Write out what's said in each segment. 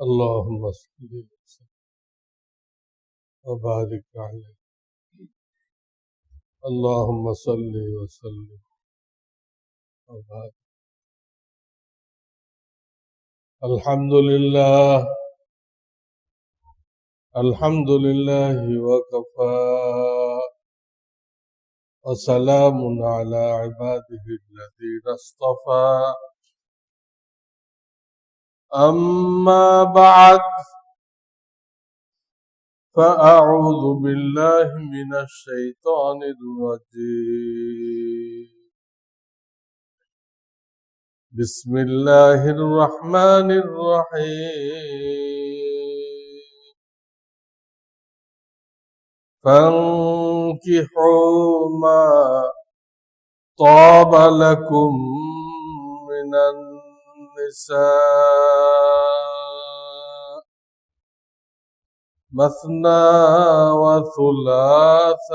اللهم صل وسلم وبارك عليه. اللهم صل وسلم وبارك. الحمد لله الحمد لله وكفى وسلام على عباده الذين اصطفى. أما بعد فأعوذ بالله من الشيطان الرجيم. بسم الله الرحمن الرحيم. فانكحوا ما طاب لكم من النساء مثنى وثلاث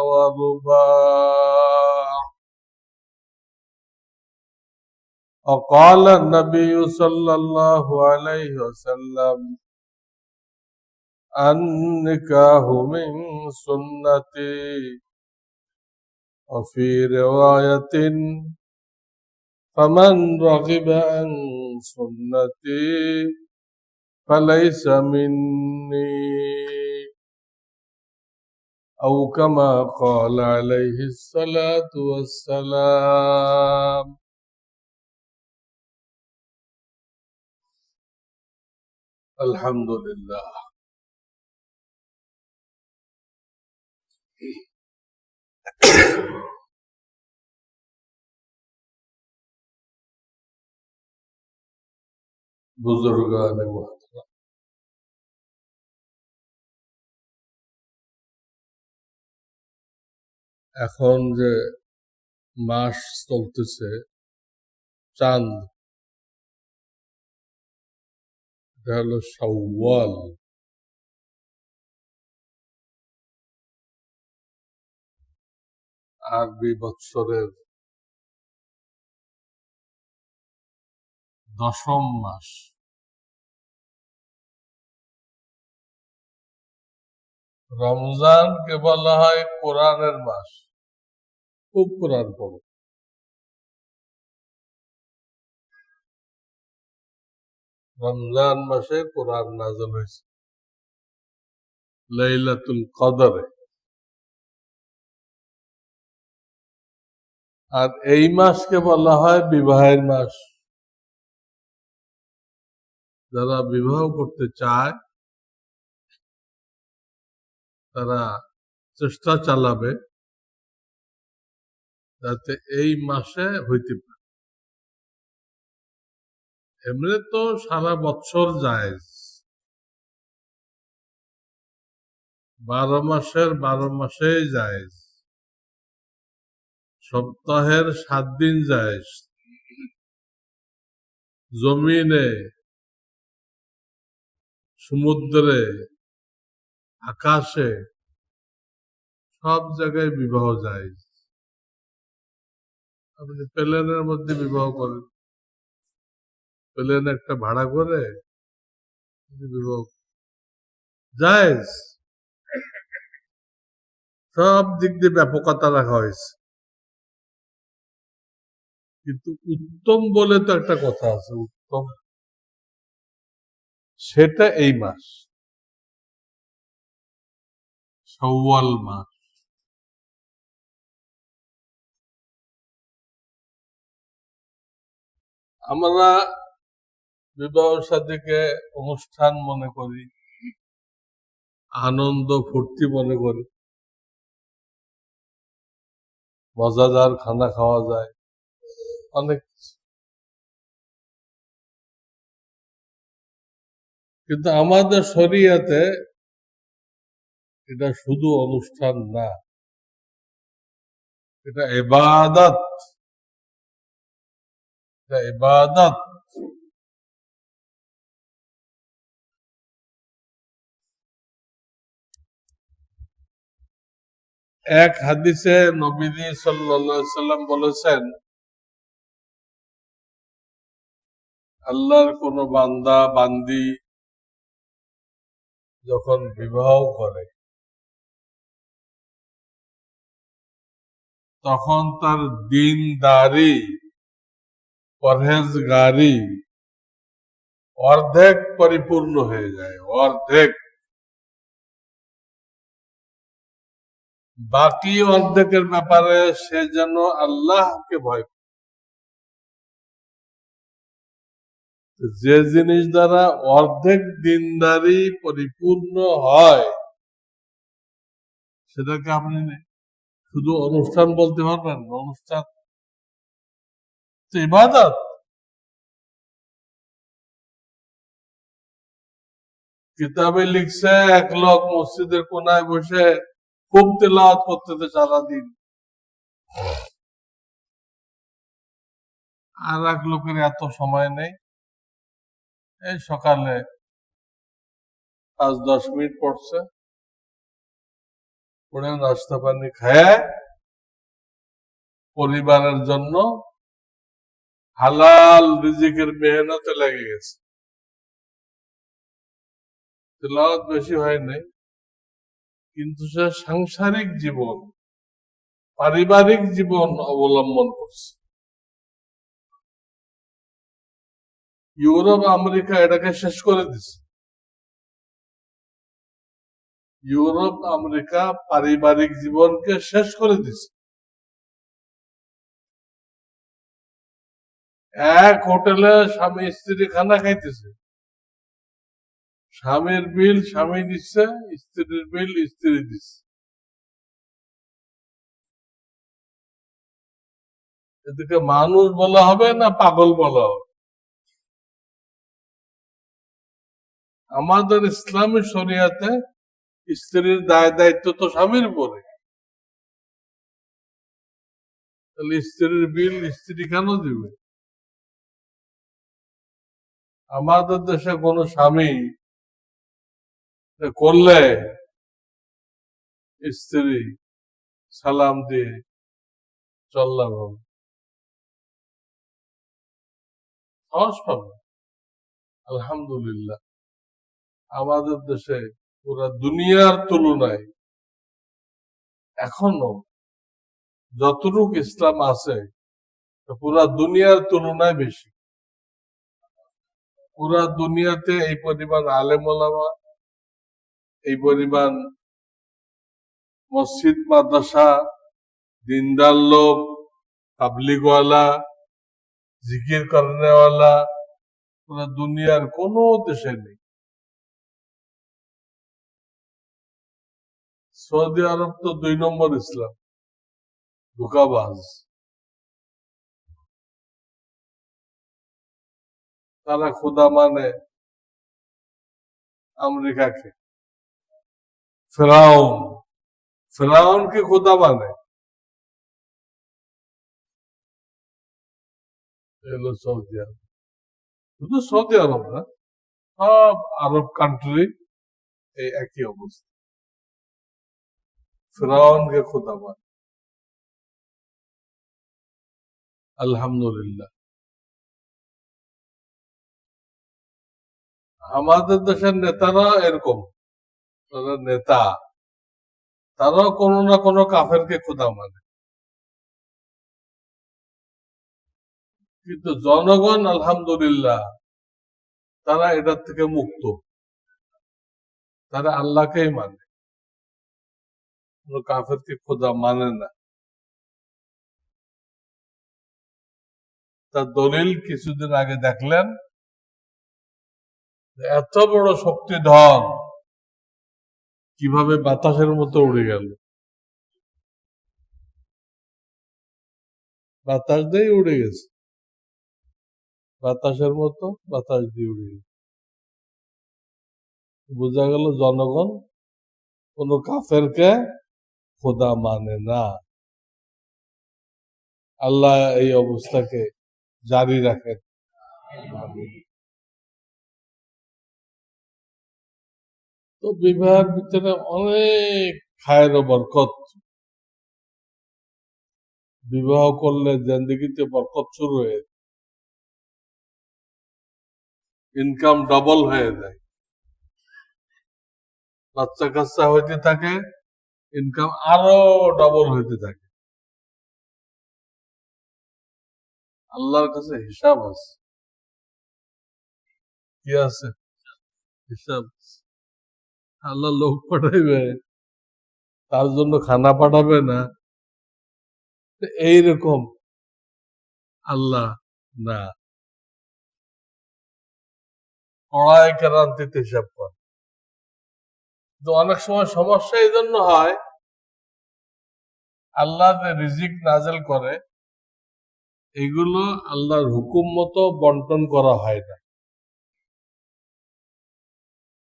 ورباع. وقال النبي صلى الله عليه وسلم النكاح من سنتي. وفي رواية فمن رغب عن سنتي فليس مني، أو كما قال عليه الصلاة والسلام. الحمد لله. बुजुर्गान मुहतरम, এখন যে মাস চলতেছে চাঁদ, এটা হলো শাওয়াল। আরবি বৎসরের 10ম মাস। রমজানকে বলা হয় কোরআনের মাস। খুব কোরআন পড়ো। রমজান মাসে কোরআন নাযিল হয়েছে লাইলাতুল কদরে। আর এই মাসকে বলা হয় বিবাহের মাস। যারা বিবাহ করতে চায় তারা চেষ্টা চালাবে যাতে এই মাসে হইতে পারে। এমনি তো সারা বছর জায়েজ, 12 মাসের 12 মাসেই জায়েজ, সপ্তাহের 7 দিন জায়েজ। জমিনে, সমুদ্রে, আকাশে সব জায়গায় বিবাহ জায়েজ। আপনি প্লেনের মধ্যে বিবাহ করেন, প্লেন একটা ভাড়া করে বিবাহ জায়েজ। সব দিক দিয়ে ব্যাপকতা রাখা হয়েছে, কিন্তু উত্তম বলে তো একটা কথা আছে, উত্তম সেটা এই মাস, শাওয়াল মাস। আমরা বিবাহ শাদীকে অনুষ্ঠান মনে করি, আনন্দ ফুর্তি মনে করি, মজাদার খানা খাওয়া যায়, অনেক। কিন্তু আমাদের শরিয়াতে এটা শুধু অনুষ্ঠান না, এটা ইবাদত। এটা ইবাদত। এক হাদিসে নবীজি সাল্লাল্লাহু আলাইহি সাল্লাম বলেছেন, আল্লাহর কোন বান্দা বান্দি যখন বিবাহ করে তখন তার দিনদারি পরহেজগারি অর্ধেক পরিপূর্ণ হয়ে যায়, অর্ধেক। বাকি অর্ধেকের ব্যাপারে সে যেন আল্লাহকে ভয় করে। যে জিনিস দ্বারা অর্ধেক দিনদারি পরিপূর্ণ হয় সেটাকে আপনি শুধু অনুষ্ঠান বলতে পারবেন? অনুষ্ঠান তো ইবাদত। কিতাবে লিখছে এক লোক মসজিদের কোনায় বসে খুব তেলাওয়াত করতেছে সারাদিন, আর এক লোকের এত সময় নেই, এই সকালে 5-10 মিনিট পড়ছে, পড়ে নাস্তা পানি খায় পরিবারের জন্য হালাল রিজিকের মেহনতে লেগে গেছে। তেলাওয়াত বেশি হয় নাই, কিন্তু সে সাংসারিক জীবন, পারিবারিক জীবন অবলম্বন করছে। ইউরোপ আমেরিকা এটাকে শেষ করে দিছে। ইউরোপ আমেরিকা পারিবারিক জীবনকে শেষ করে দিছে। এক হোটেলে স্বামী স্ত্রী খানা খাইতেছে, স্বামীর বিল স্বামী দিচ্ছে, স্ত্রীর বিল স্ত্রী দিচ্ছে। এদিকে মানুষ বলা হবে না পাগল বলা হবে? আমাদের ইসলামী শরিয়াতে স্ত্রীর দায় দায়িত্ব তো স্বামীর উপরে, তাহলে স্ত্রীর বিল স্ত্রী কেন দিবে? আমাদের দেশে কোন স্বামী করলে স্ত্রী সালাম দিয়ে চললাম, সাহস পাবে? আলহামদুলিল্লাহ আমাদের দেশে পুরা দুনিয়ার তুলনায় এখনো যতটুক ইসলাম আছে পুরা দুনিয়ার তুলনায় বেশি। পুরা দুনিয়াতে এই পরিমাণ আলেম ওলামা, এই পরিমাণ মসজিদ মাদ্রাসা, দিনদার লোক, তাবলিগওয়ালা, জিকির করনেওয়ালা পুরা দুনিয়ার কোন দেশে নেই। সৌদি আরব তো 2 নম্বর ইসলাম, ধোঁকাবাজ। তারা খোদা মানে আমেরিকাকে, ফেরাউনকে খোদা মানে। এলো সৌদি আরব, শুধু সৌদি আরব না, সব আরব কান্ট্রি এই একই অবস্থা, ফেরাউনকে খোদা মানে। আলহামদুলিল্লাহ আমাদের দেশের নেতারা এরকম, তারা নেতা, তারাও কোনো না কোনো কাফেরকে খোদা মানে। কিন্তু জনগণ আলহামদুলিল্লাহ তারা এটার থেকে মুক্ত, তারা আল্লাহকেই মানে, কোনো কাফেরকে খোদা মানে না। তার দলিল কিছুদিন আগে দেখলেন, এত বড় শক্তিধর কিভাবে বাতাসের মতো উড়ে গেল, বাতাস দিয়ে উড়ে গেছে, বাতাসের মতো বাতাস দিয়ে উড়ে গেছে। বোঝা গেল জনগণ কোন কাফেরকে খোদা মানে না। আল্লাহ এই অবস্থাকে জারি রাখেন। তো বিবাহের ভিতরে অনেক খায়ের ও বরকত, বিবাহ করলে জিন্দেগিতে বরকত শুরু হয়ে যায়, ইনকাম ডবল হয়ে যায়। বাচ্চা কাচ্চা হইতে থাকে, ইনকাম আরো ডবল হইতে থাকে। আল্লাহর কাছে হিসাব আছে। কি আছে? হিসাব। আল্লাহ লোক পাঠাইবে, তার জন্য খানা পাঠাবে না, এইরকম আল্লাহ না। পড়ায় ক্রান্তিতে হিসাব করে। তো অনেক সময় সমস্যা এই জন্য হয়, আল্লাহ যে রিজিক নাজেল করে এগুলো আল্লাহর হুকুম মতো বন্টন করা হয় না।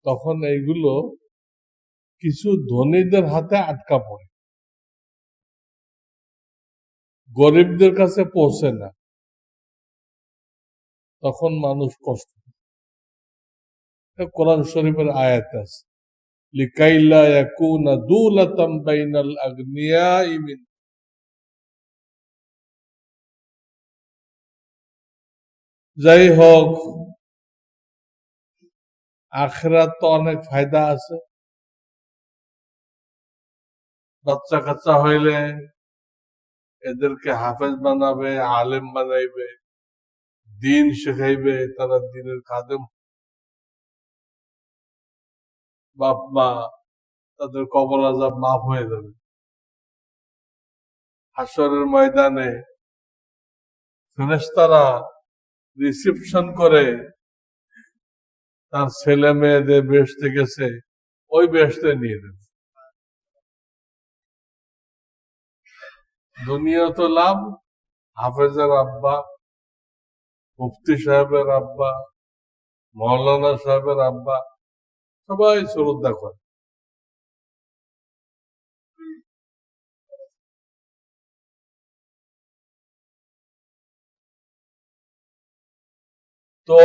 তখন এইগুলো কিছু ধনীদের হাতে আটকা পড়ে, গরিবদের কাছে পৌঁছে না। তখন মানুষ কষ্ট পায়। কোরআন শরীফের আয়াত আছে, লিকাইলা ইয়াকুনা দুলাতাম বাইনাল আগনিয়াই মিন। যাই হোক, আখিরাত তো অনেক ফায়দা আছে। বাচ্চা কাচ্চা হইলে এদেরকে হাফেজ বানাবে, আলেম বানাইবে, দিন শেখাইবে, তারা দিনের খাদেম। বাপ মা তাদের কবর আযাব মাফ হয়ে যাবে। হাশরের ময়দানে ফেরেশতারা রিসিপশন করে তার ছেলে মেয়েদের বেহেশতে গেছে, ওই বেহেশতে নিয়ে দেবে। দুনিয়া তো লাভ, হাফেজের আব্বা, মুফতি সাহেবের আব্বা, মৌলানা সাহেবের আব্বা সবাই শ্রদ্ধা করে। তো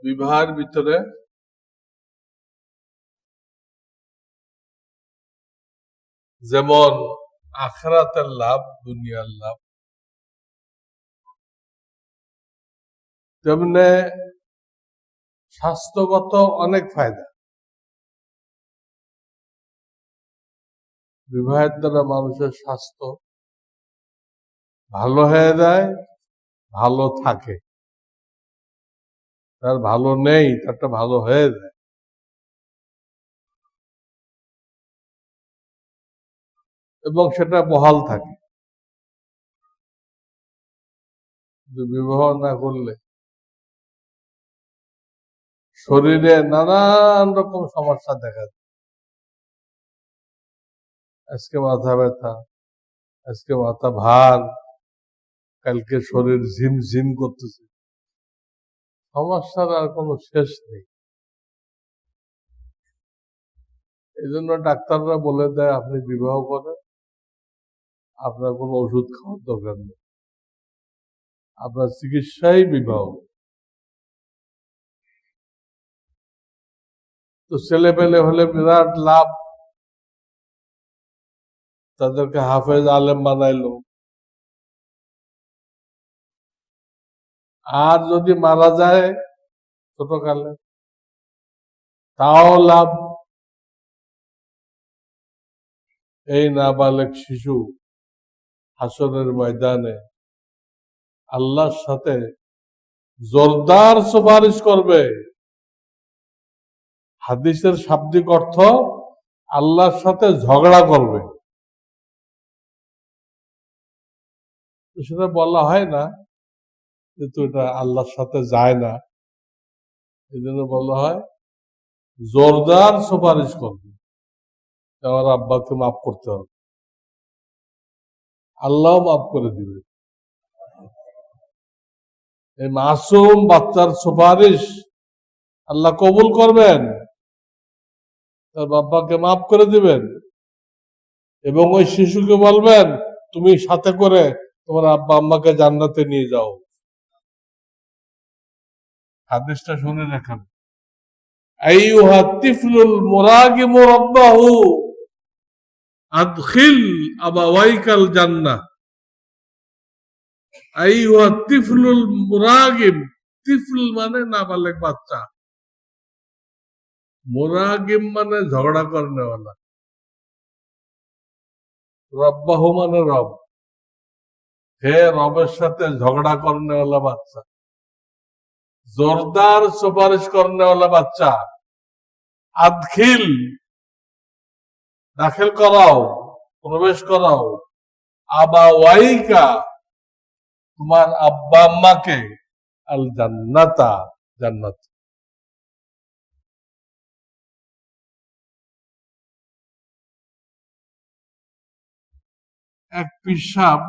বিবাহের ভিতরে যেমন আখিরাতের লাভ, দুনিয়ার লাভ, তেমনি স্বাস্থ্যগত অনেক ফায়দা। বিবাহের দ্বারা মানুষের স্বাস্থ্য ভালো হয়ে যায়, ভালো থাকে। তার ভালো নেই, তারটা ভালো হয়ে যায়। এবং সেটা বহাল থাকে। বিবাহ না করলে শরীরে নানান রকম সমস্যা দেখা যায়। আজকে মাথা ব্যথা, আজকে মাথা ভার, কালকে শরীর ঝিমঝিম করতেছে। সমস্যার আর কোনো শেষ নেই। এই জন্য ডাক্তাররা বলে দেয়, আপনি বিবাহ করেন, আপনার কোনো ওষুধ খাওয়ার দরকার নেই, আপনার চিকিৎসাই বিবাহ। তো ছেলে পেলে হলে বিরাট লাভ, তাদেরকে হাফেজ আলেম বানাইলো। আর যদি মারা যায় ছোটকালে, তাও লাভ। এই নাবালেক শিশু হাসরের ময়দানে আল্লাহর সাথে জোরদার সুপারিশ করবে। হাদিসের শাব্দিক অর্থ আল্লাহর সাথে ঝগড়া করবে। সেটা বলা হয় না, কিন্তু এটা আল্লাহর সাথে যায় না, এই জন্য বলা হয় জোরদার সুপারিশ করবে, আমার আব্বাকে মাফ করতে হবে, আল্লাহ মাফ করে দিবে। এই মাসুম বাচ্চার সুপারিশ আল্লাহ কবুল করবেন, তার বাবাকে মাফ করে দিবেন, এবং ওই শিশুকে বলবেন, তুমি সাথে করে তোমার আব্বা আম্মাকে জান্নাতে নিয়ে যাও। হাদিসটা শুনে রাখেন, আইয়ুহা তিফলুল মুরাগিমু রাব্বাহু আদখিল আবাওয়াইকাল জান্নাহ। আইয়ুহা তিফলুল মুরাগিম, তিফল মানে নাবালেগ বাচ্চা, মুরাগিম মানে ঝগড়া করনেওয়ালা, রব্বাহু মানে রব, হে রবের সাথে ঝগড়া করনেওয়ালা বাচ্চা, জোরদার সুপারিশ করনেওয়ালা বাচ্চা। আদখিল, দাখিল করাও, প্রবেশ করাও, আবাওয়াইকা, তোমার আব্বা আম্মাকে, আল জান্নাতা, জান্নাত। এক পিসাব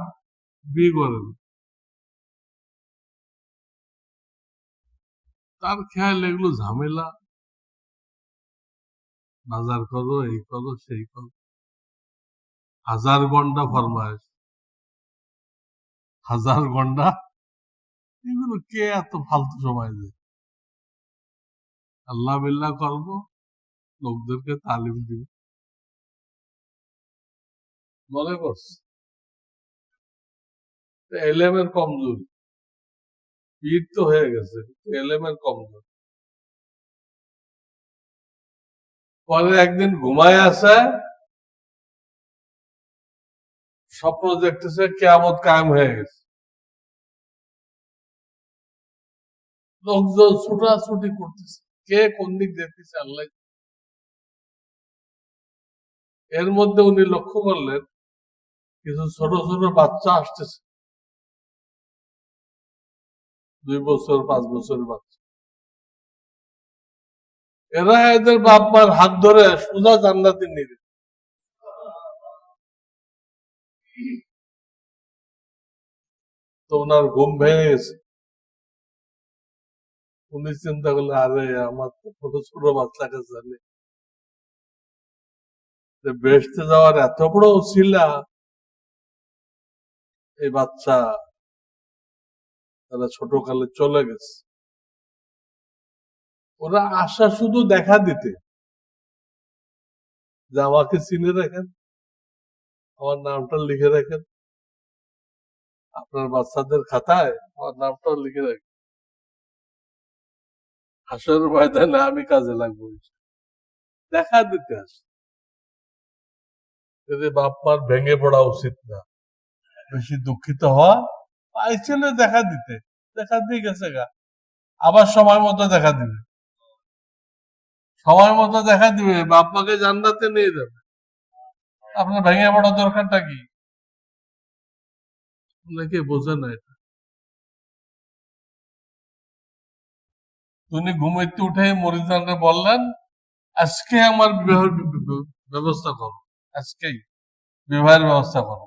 বিয়ে করেন, তার খেয়াল এগুলো ঝামেলা, বাজার করো, এই করো, সেই করো, 1000 ঘন্টা ফরমাইশ, 1000 ঘন্টা, এগুলো কে এত ফালতু সময় দেয়? আল্লাহ বিল্লাহ করবো, লোকদেরকে তালিম দিব, মনে করছে এলেমের কমজোরি, পীর তো হয়ে গেছে, এলেমের কমজোরি। পরে একদিন ঘুমায় আসে, স্বপ্ন দেখতেছে কিয়ামত কায়েম হয়ে গেছে, লোকজন ছুটাছুটি করতেছে, কে কোন দিক দেখতেছে আল্লাহ। এর মধ্যে উনি লক্ষ্য করলেন কিছু ছোট ছোট বাচ্চা আসতেছে, 2 বছর 5 বছরের বাচ্চা। এরা এদের বাপ মার হাত ধরে সোজা জান্নাতে নিয়ে গেছে। তো ওনার ঘুম ভেঙে গেছে। উনি চিন্তা করলেন, আরে আমার তো ছোট ছোট বাচ্চাকে জানে, বেহেশতে যাওয়ার এত বড় উছিলা, এই বাচ্চা তারা ছোট কালে চলে গেছে। ওরা আশা শুধু দেখা দিতে, যে আমাকে চিনে রাখেন, আমার নামটা লিখে রাখেন, আপনার বাচ্চাদের খাতায় আমার নামটাও লিখে রাখেন, হাসরের ময়দানে আমি কাজে লাগবো, দেখা দিতে আসে। যদি বাপ মার ভেঙে পড়া উচিত না, বেশি দুঃখিত হওয়া, পাইছিলে দেখা দিতে, দেখা দিয়ে গেছে গা, আবার সময় মতো দেখা দিবে, সময় মতো দেখা দিবে, বাপ মাকে জান্নাতে নিয়ে যাবে, আপনার ভেঙে পড়া দরকারটা কি? অনেকে বোঝে না এটা। উনি ঘুমাইতে উঠে মরিদানকে বললেন, আজকে আমার বিবাহের ব্যবস্থা করো, আজকেই বিবাহের ব্যবস্থা করো।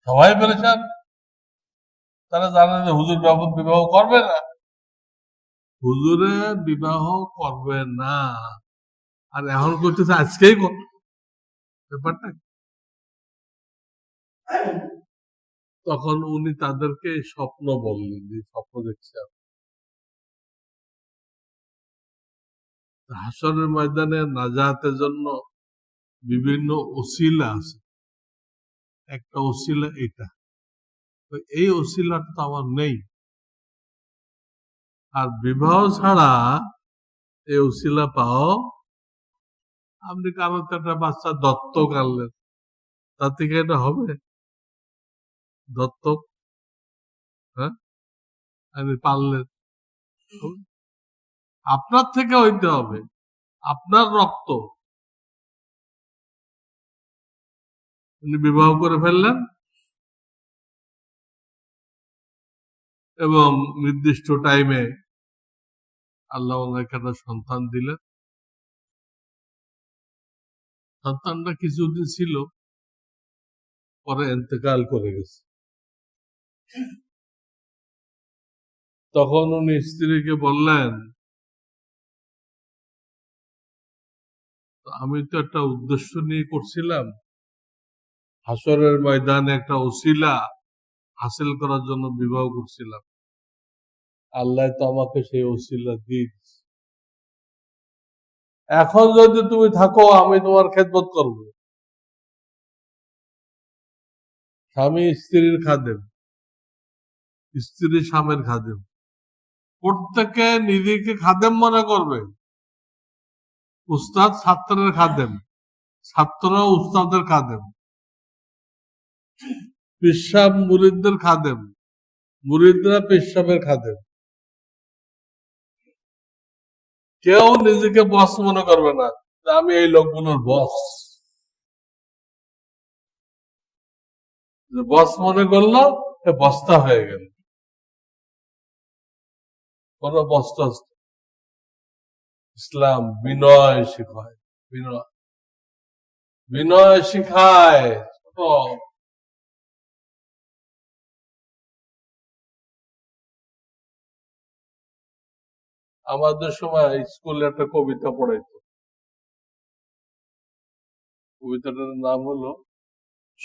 সবাই বলেছেন, তারা জানে যে হুজুর বিবাহ করবে না, হুজুরে বিবাহ করবে না, আর এখন করতেছে আজকেই করবে, ব্যাপারটা। তখন উনি তাদেরকে স্বপ্ন বললেন, যে স্বপ্ন দেখছি হাসরের ময়দানে নাজাতের জন্য বিভিন্ন ওসিলা আছে, একটা ওসিলা এটা, এই ওসিলাটা তো আমার নেই, আর বিবাহ ছাড়া এই ওসিলা পাও। আপনি কারো একটা বাচ্চা দত্তক আনলেন, তার থেকে এটা হবে? দত্তক, হ্যাঁ, আপনি পারলেন, আপনার থেকে হইতে হবে, আপনার রক্ত। উনি বিবাহ করে ফেললেন এবং নির্দিষ্ট টাইমে আল্লাহ ওনাকে একটা সন্তান দিলেন। সন্তানটা কিছুদিন ছিল, পরে ইন্তেকাল করে গেছে। তখন উনি স্ত্রীকে বললেন, আমি তো একটা উদ্দেশ্য নিয়ে করছিলাম, হাসরের ময়দানে একটা ওসিলা হাসিল করার জন্য বিবাহ করছিলাম, আল্লাহ তো আমাকে সেই ওসিলা দিয়েছে। এখন যদি তুমি থাকো, আমি তোমার খেদমত করব। স্বামী স্ত্রীর খাদেম, স্ত্রী স্বামীর খাদেম, প্রত্যেকে নিজেকে খাদেম মনে করবে। উস্তাদ ছাত্রের খাদেম, ছাত্র উস্তাদের খাদেম, পেশাব মুরিদদের খাদেম, মুরিদরা পেশাবের খাদেম। কেউ নিজেকে বস মনে করবে না যে আমি এই লোকগুলোর বস। বস মনে করলো বস্তা হয়ে গেল। কোন বস্তা। ইসলাম বিনয় শিখায়, বিনয় বিনয় শিখায়। আমাদের সময় স্কুলে একটা কবিতা পড়াইতো। কবিতাটার নাম হলো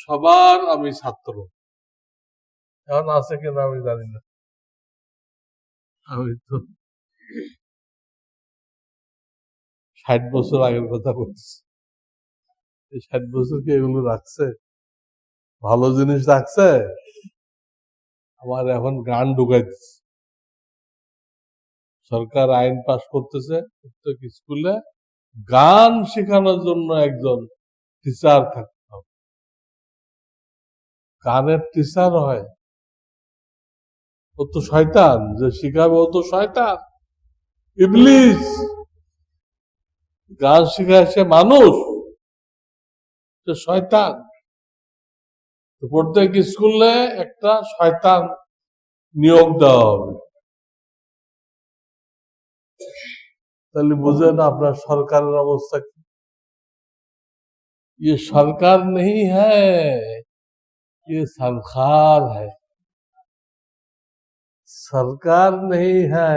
সবার আমি ছাত্র। এখন আছে কিনা আমি জানি না। আমি তো 60 বছর আগের কথা বলছি। 60 বছর কি এগুলো রাখছে? ভালো জিনিস রাখছে? আমার এখন গান ঢুকাই দিচ্ছে। সরকার আইন পাস করতেছে প্রত্যেক স্কুলে গান শেখানোর জন্য একজন টিচার থাকতে হবে। গানের টিচার হয়? ও তো শয়তান, যে শিখাবে ও তো শয়তান, ইবলিস। গান শিখায় সে মানুষ, সে শয়তান। প্রত্যেক স্কুলে একটা শয়তান নিয়োগ দেওয়া হবে। তাহলে বুঝেন আপনার সরকারের অবস্থা কি। ये सरकार नहीं है, ये सरकार है। सरकार नहीं है,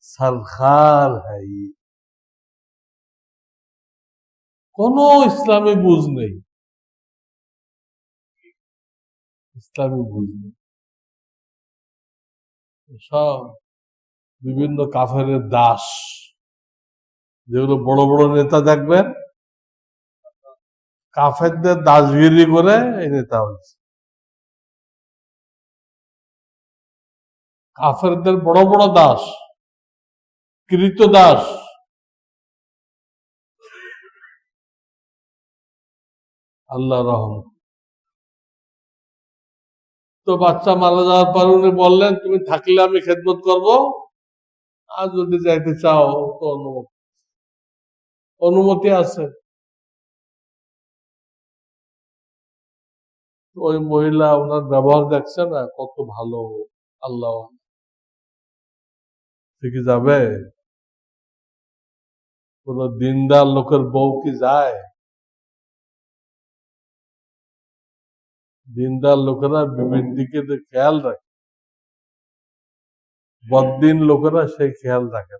सरकार है। ये কোনো ইসলামী বুঝ নেই, ইসলামী বুঝ নেই। সব বিভিন্ন কাফেরের দাস। যেগুলো বড় বড় নেতা দেখবেন কাফেরদের দাসগিরি করে এই নেতা হয়েছে। কাফেরদের বড় বড় দাস, কৃত দাস। আল্লাহ রহম। তো বাচ্চা মারা যাওয়ার পর উনি বললেন তুমি থাকলে আমি খেদমত করব, আর যদি যাইতে চাও তো অনুমতি আছে। ওই মহিলা ওনার ব্যবহার দেখছে না কত ভালো। আল্লাহ কি যাবে? কোন দিনদার লোকের বউ কি যায়? দিনদার লোকেরা বিবির দিকে খেয়াল রাখে, বদ্দিন লোকেরা সেই খেয়াল রাখে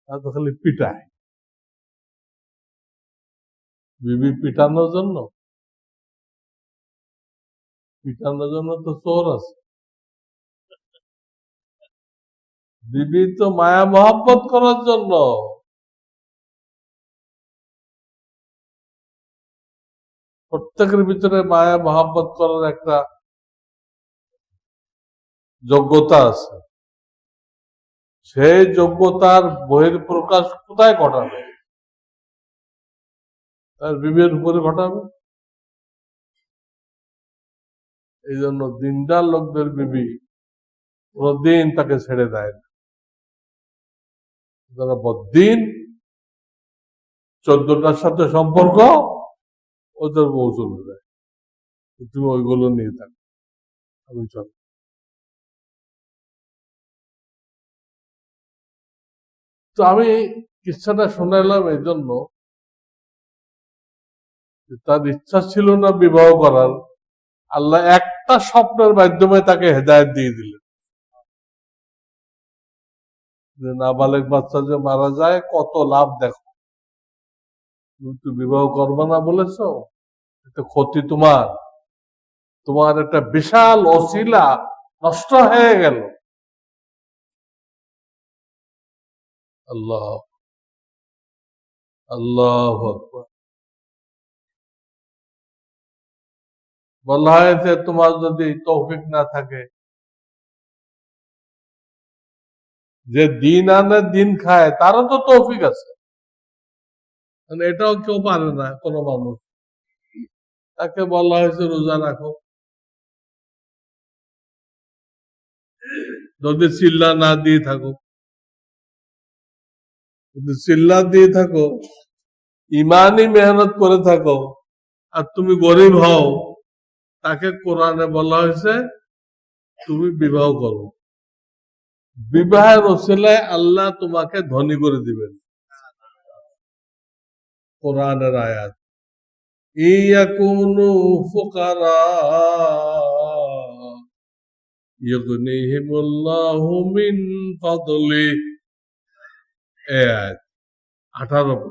না, তো খালি পিটায়। বিবি পিটানোর জন্য তো চোর আছে। বিবি তো মায়া মহব্বত করার জন্য। প্রত্যেকের ভিতরে মায়া মহব্বত করার একটা যোগ্যতা আছে। সেই যোগ্যতার বহিঃপ্রকাশ কোথায় ঘটাবে? তার বিবির উপরে ঘটাবে। এই জন্য দিনদার লোকদের বিবি কোনদিন তাকে ছেড়ে দেয় না। যারা বদ্দিন, 14টার সাথে সম্পর্ক, ওদের বউ চলে যায়। তুমি ওইগুলো নিয়ে থাকো, আমি চল। তো আমি কিচ্ছাটা শোনাইলাম এই জন্য, তার ইচ্ছা ছিল না বিবাহ করার, আল্লাহ একটা স্বপ্নের মাধ্যমে তাকে হেদায়েত দিয়ে দিলেন যে নাবালেগ বাচ্চা যে মারা যায় কত লাভ দেখো। তুমি বিবাহ করবে না বলেছো, এটা ক্ষতি তোমার, তোমার একটা বিশাল ওসিলা নষ্ট হয়ে গেল। আল্লাহ আল্লাহু আকবার। বলা হয়েছে তোমার যদি তৌফিক না থাকে, যে দিন আনে দিন খায় তারও তো তৌফিক আছে। মানে এটাও কেউ পারে না কোনো মানুষ, তাকে বলা হয়েছে রোজা রাখো। যদি চিল্লা না দিয়ে থাকো, যদি চিল্লা দিয়ে থাকো, ইমানই মেহনত করে থাকো, আর তুমি গরিব হও, তাকে কোরআনে বলা হয়েছে তুমি বিবাহ করো। বিবাহের ওসিলায় আল্লাহ তোমাকে ধনী করে দিবেন। কোরআনের আয়াত, ইয়াকুনু ফুকারা ইউগনিহিমুল্লাহু মিন ফাদলি। এই আয়াত 18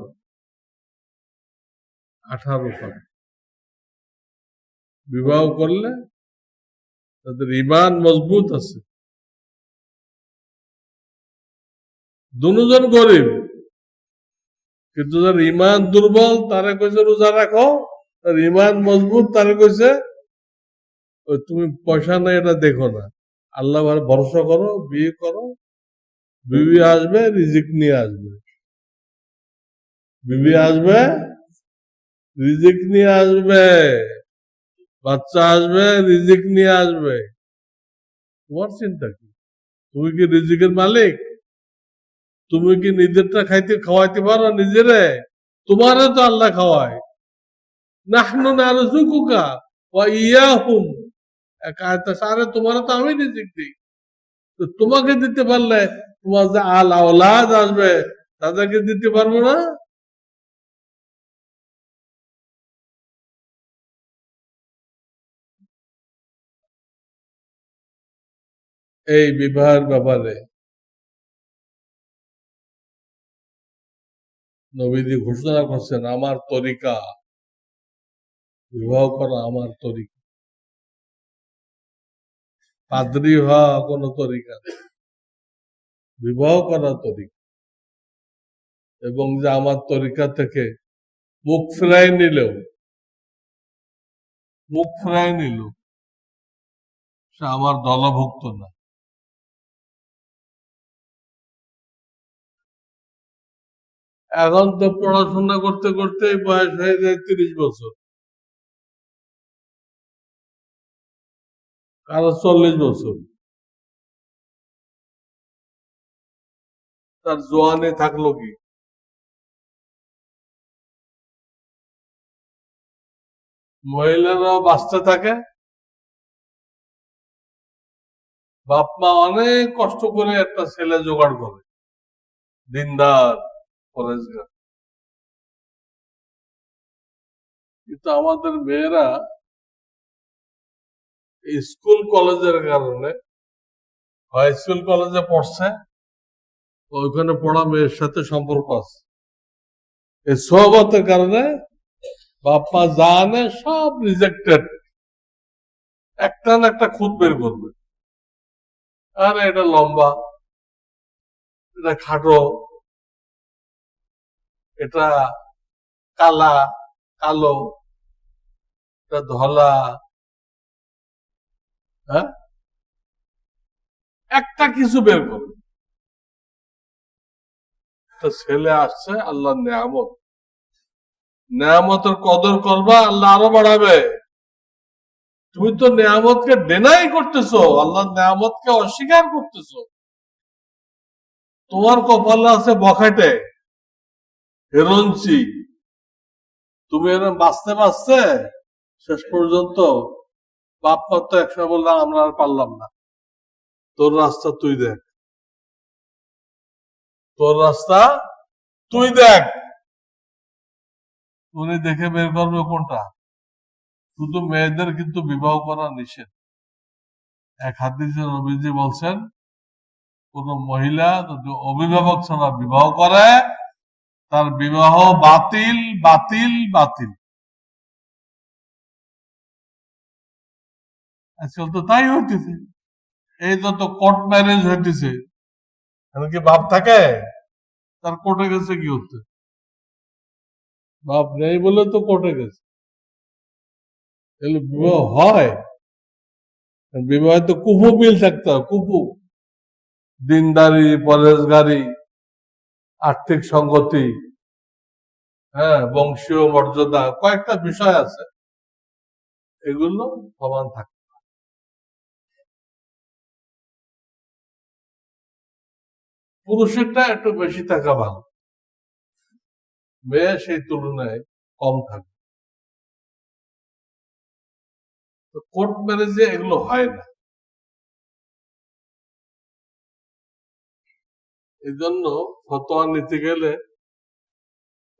বিবাহ করলে তাদের ঈমান মজবুত আছে। দুজন গরিব, কিন্তু যার ঈমান দুর্বল তারে কইছে রোজা রাখো, তার ঈমান মজবুত তারে কইছে তুমি পয়সা নেই এটা দেখো না, আল্লাহ ভরসা করো, বিয়ে করো, বিবি আসবে রিজিক নিয়ে আসবে, বিবি আসবে রিজিক নিয়ে আসবে, বাচ্চা আসবে রিজিক নিয়ে আসবে। তোমার চিন্তা কি? তুমি কি রিজিকের মালিক? তুমি কি নিজেরটা খাওয়াইতে পারো নিজেরে? তোমারে তো আল্লাহ খাওয়ায়। নাহনু নারযুকুকা ওয়া ইয়াহুম, সারে তোমারে তো আমি রিজিক দিই। তো তোমাকে দিতে পারলে তোমার যে আওলাদ আসবে তাদেরকে দিতে পারবো না? এই বিবাহের ব্যাপারে নবীজি ঘোষণা করছেন, আমার তরিকা, বিবাহ করা আমার তরিকা, পাদ্রী হওয়া কোন তরিকা, বিবাহ করা তরিকা। এবং যে আমার তরিকা থেকে মুখ ফেরাই নিল সে আমার দলভুক্ত না। এখন তো পড়াশোনা করতে করতে বয়স হয়ে যায় 30 বছর, কারো 40 বছর, তার জোয়ানে থাকলো কি? মহিলারাও বাঁচতে থাকে, বাপ মা অনেক কষ্ট করে একটা ছেলে জোগাড় করে, দিনদার, পরেশগার। কিন্তু আমাদের মেয়েরা স্কুল কলেজের কারণে, হাই স্কুল কলেজে পড়ছে, ওইখানে পড়া মেয়ের সাথে সম্পর্ক আছে, এই সোহবতের কারণে বাপ মা জানে সব রিজেক্টেড, একটা না একটা খুদ বের করবে। আরে এটা লম্বা, এটা খাটো, এটা কালো, এটা ধলা, হ্যাঁ, একটা কিছু বের করবে। ছেলে আসছে আল্লাহর নেয়ামত, নেয়ামতের কদর করবা, আল্লাহ আরো বাড়াবে। তুমি তো নেয়ামতকে ডেনাই করতেছো, আল্লাহর নেয়ামতকে অস্বীকার করতেছো। তোমার কপালে আছে বখাটে, হেরঞ্চি, তুমি এরকম বাঁচতে বাঁচতে শেষ পর্যন্ত বাপ মা তো একসময় বললাম আমরা আর পারলাম না, তোর রাস্তা তুই দেখ, তোর রাস্তা তুই দেখ। উনি দেখে বের করবে কোনটা। শুধু মেয়েদের কিন্তু বিবাহ করা নিষেধ। এক হাদিসে নবীজি বলছেন, কোন মহিলা যদি অভিভাবক ছাড়া বিবাহ করে তার বিবাহ বাতিল বাতিল বাতিল। আজকাল তো তাই হইতেছে, এই যত কোর্ট ম্যারেজ হইতেছে, কি বাপ থাকে? তার কোর্টে গেছে কি হচ্ছে? বাপ নেই বলে তো কোর্টে গেছে। বিবাহ হয়, বিবাহে তো কুফু মিল থাকতে হয়, কুফু, দিনদারি, পরেশগারি, আর্থিক সঙ্গতি, হ্যাঁ, বংশীয় মর্যাদা, কয়েকটা বিষয় আছে, এগুলো সমান থাকে। পুরুষেরটা একটু বেশি থাকা ভালো, মেয়ে সেই তুলনায় কম থাকে। তো কোর্ট ম্যারেজে এগুলো হয় না, এই জন্য ফতোয়া নিতে গেলে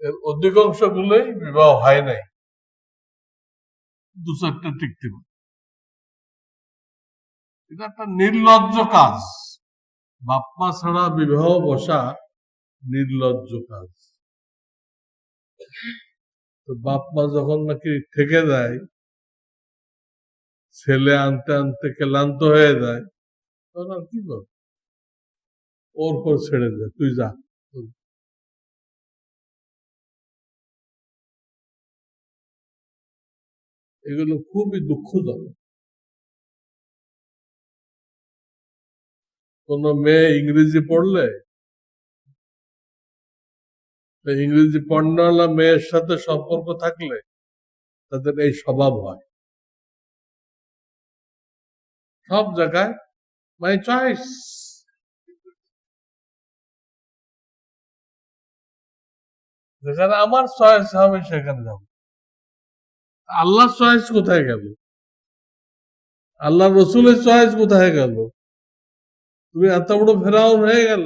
এর অধিকাংশ গুলোই বিবাহ হয় নাই, দু চারটা টিকতে পারে। এটা একটা নির্লজ্জ কাজ, বাপমা ছাড়া বিবাহ বসা নির্লজ্জ কাজ। তো বাপমা যখন নাকি থেকে যায়, ছেলে আনতে আনতে ক্লান্ত হয়ে যায়, তখন আর কি করবে, ওর পর ছেড়ে দেয়, তুই যা। এগুলো খুবই দুঃখজনক। কোন মেয়ে ইংরেজি পড়লে, ইংরেজি পড়নাওয়ালা মেয়ের সাথে সম্পর্ক থাকলে তাদের এই স্বভাব হয়। সব জায়গায় মাই চয়েস, যেখানে আমার চয়েস হবে সেখানে যাব। আল্লাহর চয়েস কোথায় গেল? আল্লাহ রসুলের চয়েস কোথায় গেল? তুমি এত বড় ফেরাউন হয়ে গেল,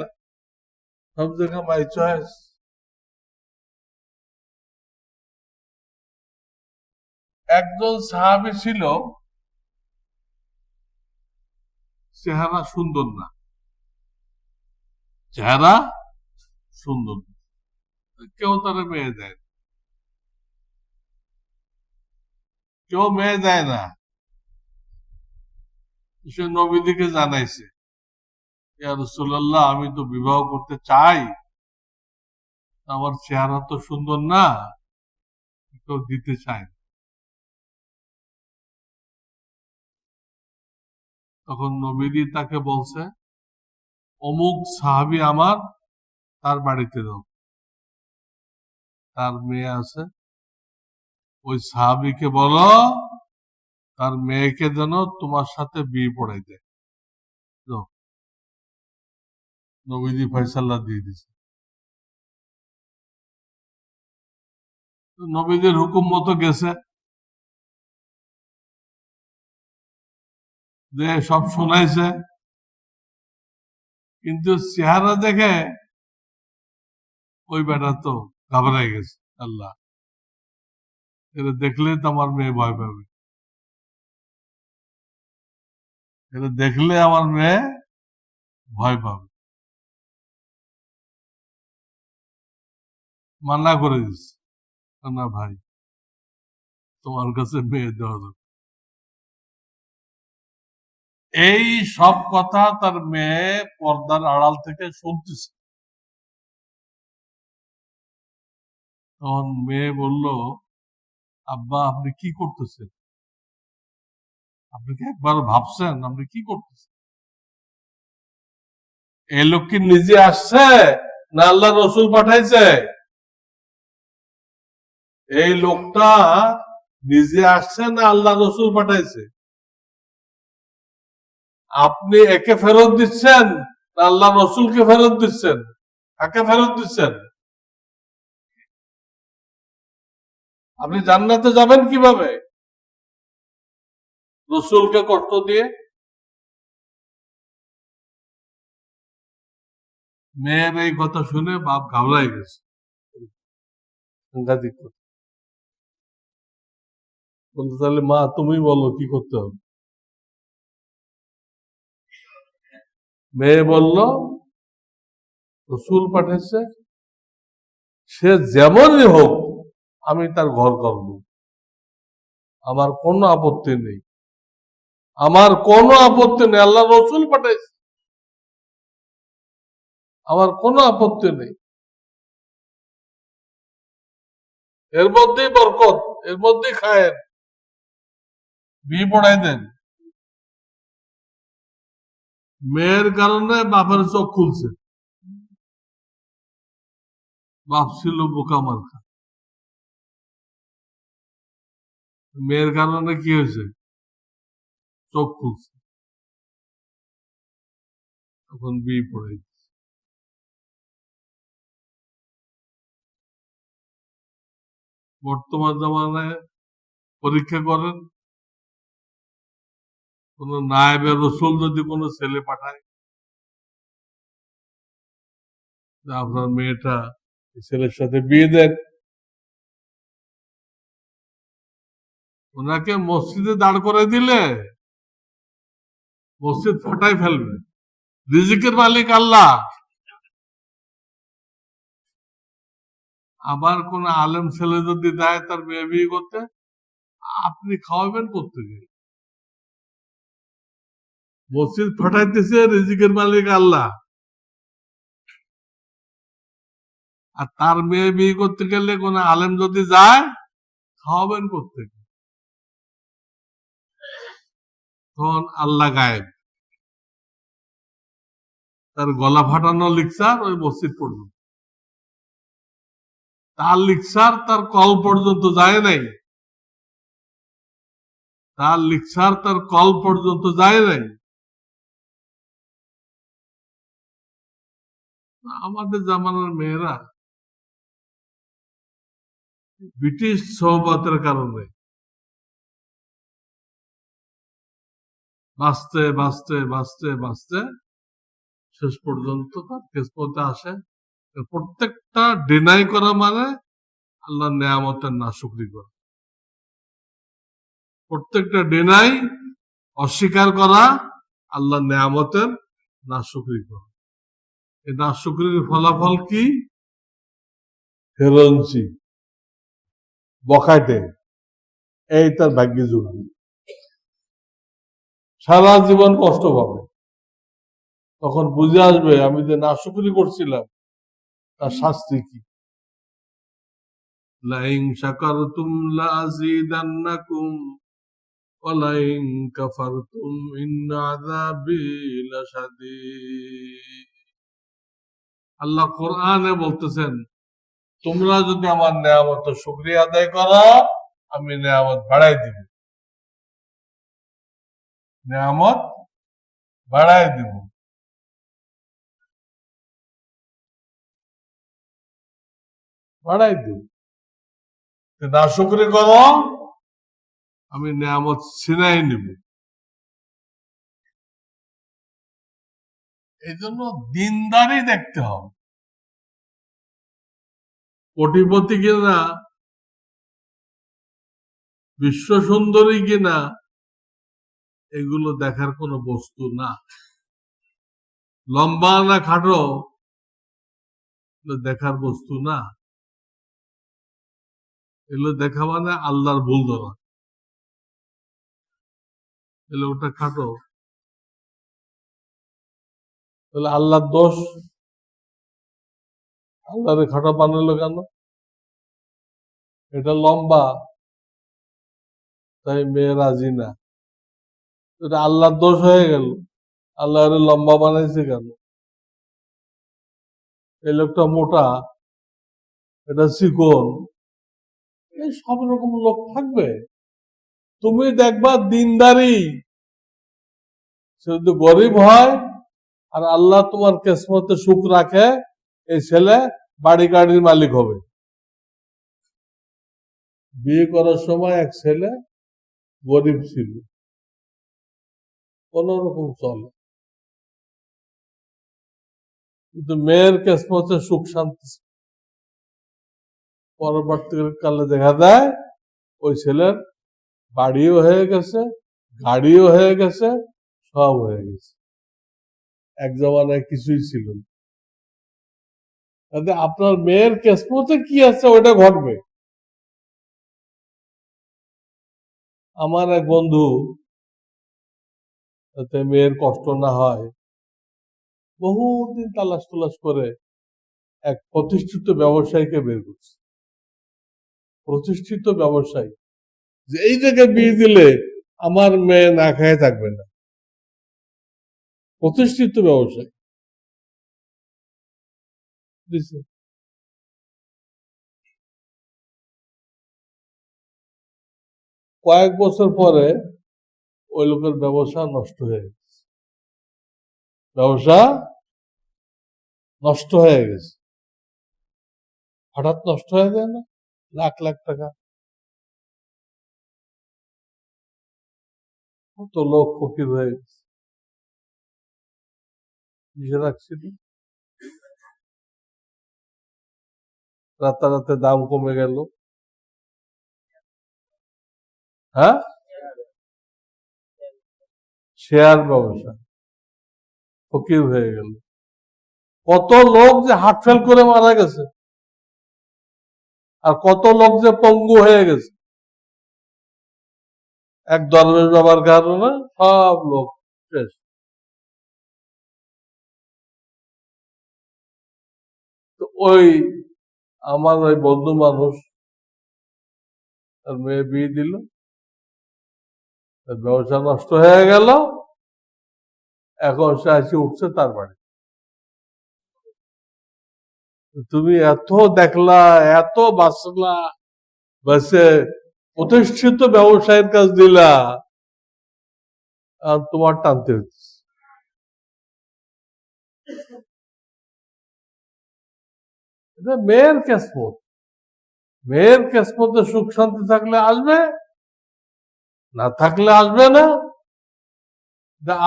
সব জায়গায় মাই চয়েস। একজন সাহাবী ছিল, চেহারা সুন্দর না, চেহারা সুন্দর, কেউ তারা মেয়ে দেয়, কেউ মেয়ে দেয় না। সে নবীদিকে জানাইছে, ইয়া রাসূলুল্লাহ, আমি তো বিবাহ করতে চাই, আমার চেহারা তো সুন্দর না, কেউ দিতে চায়। তখন নবীজি তাকে বলছে, অমুক সাহাবী আমার, তার বাড়িতে যাও, তার মেয়ে আছে, ওই সাহাবীকে বলো তার মেয়েকে যেন তোমার সাথে বিয়ে পড়াই দেয়। নবীজি ফয়সালা দিয়ে দিছে। নবীদের হুকুম মতো গেছে, যে সব শোনাইছে, কিন্তু চেহারা দেখে ওই বেটা তো ঘাবড়াই গেছে। আল্লাহ, এটা দেখলে তো আমার মেয়ে ভয় পাবে, এটা দেখলে আমার মেয়ে ভয় পাবে, মানা করে দিচ্ছে, না ভাই, তোমার কাছে মেয়ে দেওয়া যাবে। এই সব কথা তার মেয়ে পর্দার আড়াল থেকে শুনতেছে। তখন মেয়ে বলল, আব্বা আপনি কি করতেছেন? আপনি কি একবার ভাবছেন আপনি কি করতেছেন? এই লোক কি নিজে আসছে না আল্লাহ রসুল পাঠাইছে? এই লোকটা নিজে আসছে না আল্লাহ রসুল পাঠাইছে? আপনি একে ফেরত দিচ্ছেন না আল্লাহ রসুলকে ফেরত দিচ্ছেন? কাকে ফেরত দিচ্ছেন? আপনি জান্নাতে যাবেন কিভাবে? রসুলকে কষ্ট দিয়ে? মেয়ের এই কথা শুনে বাপ ঘাবড়াই গেছে, সাংঘাতিক কথা। বলতে, তাহলে মা তুমি বলো কি করতে হবে? মেয়ে বলল, রসুল পাঠাইছে, সে যেমনই হোক আমি তার ঘর করব, আমার কোনো আপত্তি নেই, আমার কোনো আপত্তি নেই, আল্লাহ রসুল পাঠাইছে, আমার কোনো আপত্তি নেই। এর মধ্যেই বরকত, এর মধ্যেই খায়ের, বিয়ে পড়াই দেন। মেয়ের কারণে বাপের চোখ খুলছে, বাপ ছিল বোকা মার্কা, মেয়ের কারণে কি হয়েছে, চোখ খুলছে, তখন বিয়ে পড়ে। বর্তমান জামানায় পরীক্ষা করেন, কোন নায়েবে রসুল যদি কোনো ছেলে পাঠায় যে আপনার মেয়েটা ছেলের সাথে বিয়ে দেন, ওনাকে মসজিদে দাঁড় করে দিলে মসজিদ ফাটাই ফেলবে। রিজিকের মালিক আল্লাহ। আবার কোন আলেম ছেলে যদি দেয় তার মেয়ে বিয়ে করতে, আপনি খাওয়াবেন কোত্থেকে? মসজিদ ফাটাইতেছে রিজিকের মালিক আল্লাহ, আর তার মেয়ে বিয়ে করতে গেলে কোন আলেম যদি যায়, খাওয়াবেন কোত্থেকে? তখন আল্লাহ গায়েব, তার গলা ফাটানো লিকসার ওই মসজিদ পর্যন্ত, তার লিকসার তার কল পর্যন্ত যায় নাই, তার লিকসার তার কল পর্যন্ত যায় নাই। আমাদের জামানার মেয়েরা ব্রিটিশ সহবতের কারণে বাঁচতে বাঁচতে বাঁচতে বাঁচতে শেষ পর্যন্ত তার কিসমতে আসে। প্রত্যেকটা ডিনাই করা মানে আল্লাহ নেয়ামতের নাশুকরি করা, প্রত্যেকটা ডিনাই অস্বীকার করা আল্লাহ নেয়ামতের নাশুকরি করা। এই নাশুকরির ফলাফল কি? হেরঞ্চি, বখাটে, এই তার ভাগ্য যুগ, সারা জীবন কষ্ট পাবে। তখন বুঝে আসবে আমি যে নাশুকরি করছিলাম তার শাস্তি কি। লাইন শাকারতুম লাযীদান্নাকুম ওয়া লাইন কাফারতুম ইন্না আযাবী লাশাদীদ। আল্লাহ কোরআনে বলতেছেন, তোমরা যদি আমার নেয়ামতের শুকরিয়া আদায় করো, আমি নেয়ামত বাড়াই দিব, নেয়ামত বাড়াই দিব। বাড়াই দিব, নাশুকরি করো, আমি নেয়ামত ছিনাই নিব। এই জন্য দিনদারি দেখতে হবে। কোটিপতি কিনা, বিশ্ব সুন্দরী কিনা, এগুলো দেখার কোনো বস্তু না। লম্বা না খাটো দেখার বস্তু না। এগুলো দেখা মানে আল্লাহর ভুল ধরা। এগুলো ওটা খাটো, তাহলে আল্লাহর দোষ। আল্লাহরে খাটো বানালো কেন? এটা লম্বা, তাই মেয়ে রাজি না। এটা আল্লাহর দোষ হয়ে গেল। আল্লাহ লম্বা বানাইছে কেন? এই লোকটা মোটা, এটা চিকন, এই সব রকম লোক থাকবে। তুমি দেখবা দিনদারি, সে যদি গরিব হয় আর আল্লাহ তোমার কিসমতে সুখ রাখে, এই ছেলে বাড়ি গাড়ির মালিক হবে। বিয়ে করার সময় এক ছেলে গরিব ছিল, কোন রকম চলে, কিন্তু মেয়ের কিসমতে সুখ শান্তি। পরবর্তীকালে দেখা যায় ওই ছেলের বাড়িও হয়ে গেছে, গাড়িও হয়ে গেছে, সব হয়ে গেছে। এক জমানায় কিছুই ছিল না। তাতে আপনার মেয়ের কিসমতে কি আছে ওইটা ঘটবে। আমার এক বন্ধু, যাতে মেয়ের কষ্ট না হয়, বহুদিন তালাশ তালাশ করে এক প্রতিষ্ঠিত ব্যবসায়ীকে বের করছে। প্রতিষ্ঠিত ব্যবসায়ী, যে এই জায়গায় বিয়ে দিলে আমার মেয়ে না খেয়ে থাকবে না। প্রতিষ্ঠিত ব্যবসায়ী দিছে। কয়েক বছর পরে ওই লোকের ব্যবসা নষ্ট হয়ে গেছে, ব্যবসা নষ্ট হয়ে গেছে। হঠাৎ নষ্ট হয়ে যায় না, লাখ লাখ টাকা। কত লোক ফকির হয়ে গেছে, নিজে রাখছিল, রাতারাতে দাম কমে গেল। হ্যাঁ, শেয়ার ব্যবসা, ফকির হয়ে গেল। কত লোক যে হার্ট ফেল করে মারা গেছে, আর কত লোক যে পঙ্গু হয়ে গেছে এক দরবেশ বাবার কারণে, সব লোক শেষ। তো ওই আমার ওই বন্ধু মানুষ, তার মেয়ে বিয়ে দিল, তার ব্যবসা নষ্ট হয়ে গেল, এখন সে আসি উঠছে তার বাড়ি। তুমি এত দেখলা, এত বাঁচলা, বাসে প্রতিষ্ঠিত ব্যবসায়ের কাজ দিলা, আর তোমার টানতে হচ্ছে। এটা মেয়ের কেসমত, মেয়ের কেসমতে সুখ শান্তি থাকলে আসবে, না থাকলে আসবে না।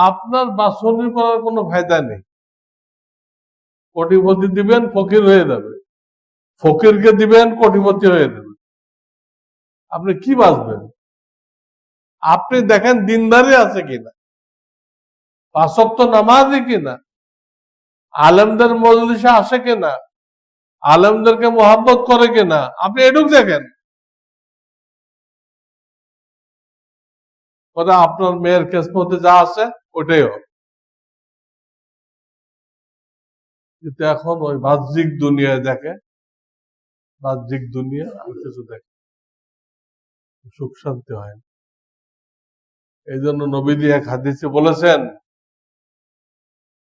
আপনার বাসনি করার কোনো ফায়দা নেই। কোটিপতি দিবেন, ফকির হয়ে যাবে, ফকিরকে দিবেন, কোটিপতি হয়ে যাবে। আপনি কি বাঁচবেন? আপনি দেখেন দিনদারি আছে কিনা, পাঁচ ওয়াক্ত নামাজি কিনা, আলেমদের মজলিসে আসে কিনা, আলেমদেরকে মোহাব্বত করে কিনা, আপনি এটুক দেখেন। আপনার মেয়ের কেসমতে যা আছে ওটাই হোক। কিন্তু এখন ওই বাহ্যিক দুনিয়ায় দেখে, বাহ্যিক দুনিয়া আর কিছু দেখে, সুখ শান্তি হয় না। এই জন্য নবীজি এক হাদিসে বলেছেন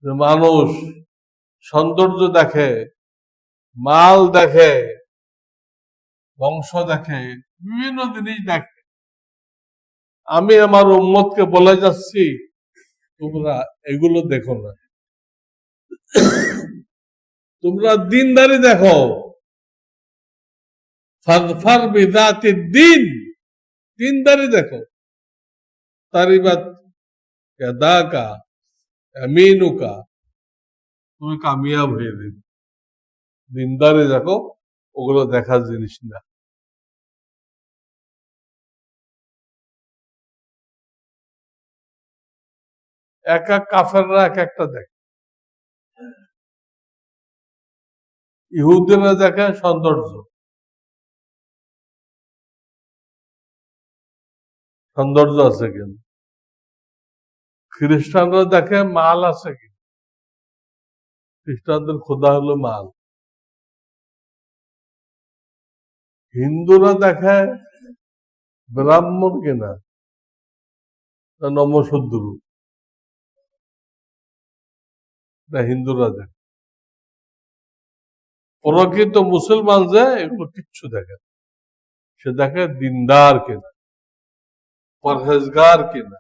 যে মানুষ সৌন্দর্য দেখে, মাল দেখে, বংশ দেখে, বিভিন্ন জিনিস দেখে। আমি আমার উম্মতকে বলে যাচ্ছি, তোমরা এগুলো দেখো না, তোমরা দিনদারি দেখো। ফাজফার বিযাতিদ দ্বীন, দিনদারি দেখো। তারিবাত ইয়াদাকা ইয়ামিনুকা, তুমি কামিয়াব হয়ে যাবে। দিনদারি দেখো, ওগুলো দেখার জিনিস না। এক এক কাফেররা এক একটা দেখে। ইহুদিরা দেখে সৌন্দর্য, সৌন্দর্য আছে কিনা। খ্রিস্টানরা দেখে মাল আছে কিনা, খ্রিস্টানদের খোদা হলো মাল। হিন্দুরা দেখে ব্রাহ্মণ কিনা, নমশূদ্র, হিন্দুরা দেখে। প্রকৃত মুসলমান যে এগুলো কিচ্ছু দেখে, সে দেখে দিনদার কিনা, পরহেজগার কিনা,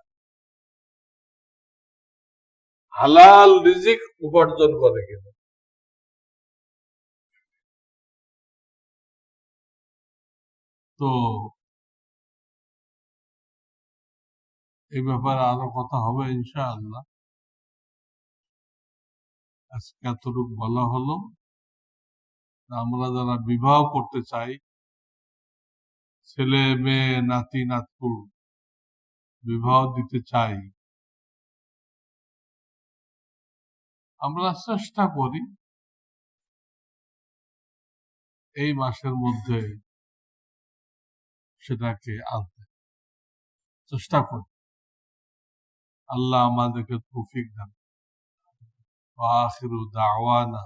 হালাল রিজিক উপার্জন করে কিনা। তো এই ব্যাপারে আরো কথা হবে ইনশাআল্লাহ। আজকে এতটুকু বলা হলো। আমরা যারা বিবাহ করতে চাই, ছেলে মেয়ে নাতি নাতকুর বিবাহ দিতে চাই, আমরা চেষ্টা করি এই মাসের মধ্যে সেটাকে আনতে চেষ্টা করি। আল্লাহ আমাদেরকে তৌফিক দান। ওয়া আখিরু দাওয়ানা